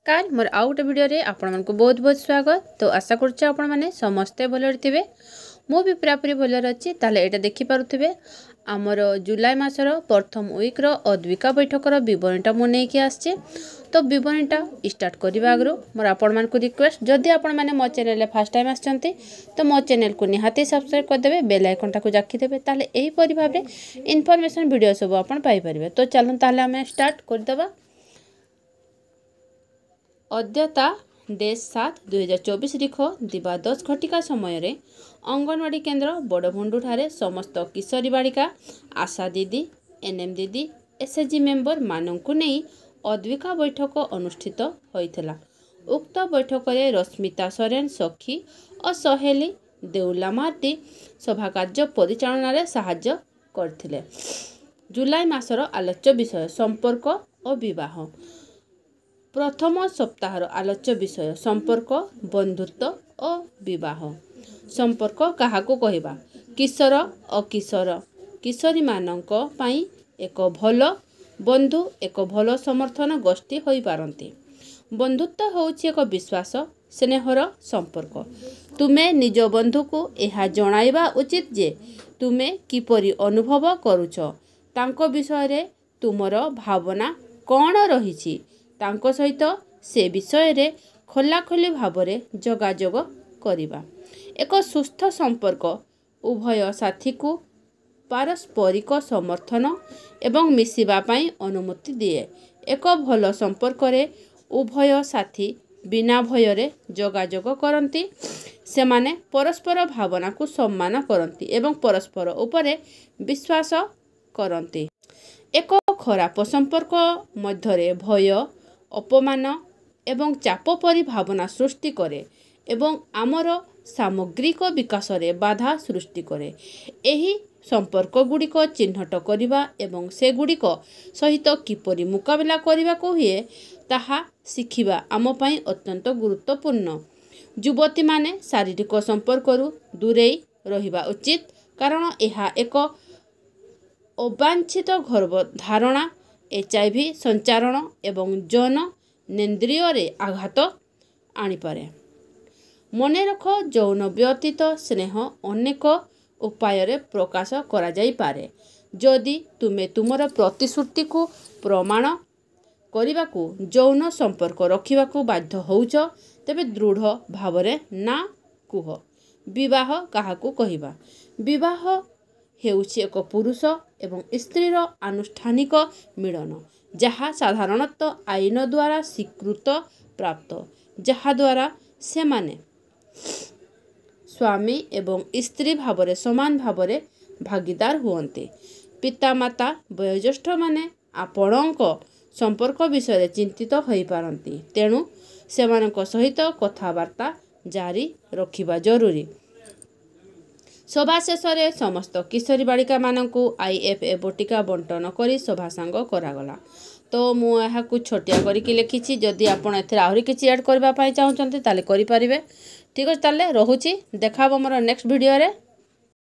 नमस्कार मोर आउ गोटे वीडियो रे आपण मानक बहुत बहुत स्वागत। तो आशा करछे आपण माने समस्ते भलरे थिबे। मो भी पूरापूरी भलरे अछि। ताले एटा देखि पारुथिबे आमर जुलाई मासर प्रथम वीक रो अद्विका बैठक रो विवरणटा मो नै कि आछे। तो विवरणटा स्टार्ट करबा आगरो मोर आपण मानक रिक्वेस्ट जदि आपण माने मो चैनल रे फर्स्ट टाइम आछंती तो मो चैनल को निहाती सब्सक्राइब कर देबे, बेल आइकन टा को जाखि देबे, ताले एही परि भाबरे इन्फॉर्मेशन वीडियो सब आपण पाई परिबे। तो चलन ताले हम स्टार्ट कर देबा। अद्यता डेज 7/2024 रिख दिवा 10 घटिका समय रे अंगनवाड़ी केन्द्र बड़भंडू ठारे समस्त किशोरी बालिका आशा दीदी एनएम दीदी एसएचजी मेंबर मानंकु नहीं अद्विका बैठक अनुष्ठित होइथिला। उक्त बैठक रे रश्मिता सोरेन सखी और सहेली देउला मार्टी सभा कार्य परिचालन रे सहाय्य करथिले। जुलाई मासर आलोच्य विषय संपर्क और विवाह। प्रथम सप्ताहर आलोच्य विषय संपर्क बंधुत्व और विवाह। संपर्क काहाको कहिबा? किशोर और किशोर किशोरी मानक पाई एक भल बंधु एक भल समर्थन गोष्ठी होई पारंती। बंधुत्व होउछि एक विश्वास स्नेहर संपर्क। तुमे निज बंधु को एहा जणाइबा उचित जे तुमे किपरि अनुभव करूछ, तांको विषय रे तुमर भावना कौन रहिछि, तांको सहित से विषय रे खोलाखोली भावरे जोगाजोग करिबा। एक सुस्थ संपर्क उभय साथी को पारस्परिक समर्थन एवं मिसिबा पाई अनुमति दिए। एक भल संपर्क रे उभय साथी बिना भय रे जोगाजोग करंती, सेमाने परस्पर भावना को सम्मान करंती एवं परस्पर उपरे विश्वास करंती। एक खराब संपर्क मध्यरे भय अपमान एवं चाप परि भावना सृष्टि करे एवं आमर सामग्रिक विकास रे बाधा सृष्टि करे। एही संपर्क गुड़िक चिन्हट करिबा एवं से गुड़िक सहित किपरि मुकाबला करिबा को हुए ताहा शिखिबा आम पई अत्यंत गुरुत्वपूर्ण। युवती माने शारीरिक संपर्क रु दूरे रहिबा उचित, कारण एहा एक अवांछित गर्भधारणा HIV संचारण एवं जन नेन्द्रिय रे आघात आनीपे। मन रख यौन व्यतीत स्नेह अनेक उपाय रे प्रकाश करा जाई पारे। जदि तुमे तुमर प्रतिश्रुति को प्रमाण करने को यौन संपर्क रखा बाध्य होउछ, तेबे दृढ़ भाव ना कुह। विवाह काहाकू कहिबा? विवाह हेउछि एक पुरुष एवं स्त्रीर आनुष्ठानिक मिलन, जहाँ साधारणतः आईन द्वारा स्वीकृत प्राप्त, जहाँ द्वारा से माने स्वामी एवं स्त्री भावरे समान भावरे भागीदार हुअन्ते। पितामाता वयोज्येष्ठ माने आपणक संपर्क विषय चिंतित होई पारंती, तेणु सेमानक सहित कथबार्ता जारी रखिबा जरूरी। सभा शेष रे समस्त किशोरी बालिका मानकु IFA बटिका बंटन करी सभा सांग करागला। तो मु यहाँ छोटिया करके लिखी। जदि आपण एथरे आहुरी किछि ऐड करबा पाई चाहुचंती ताले करि परिबे। ठीक अछि, ताले रहुछि। देखा मोर नेक्स्ट वीडियो रे।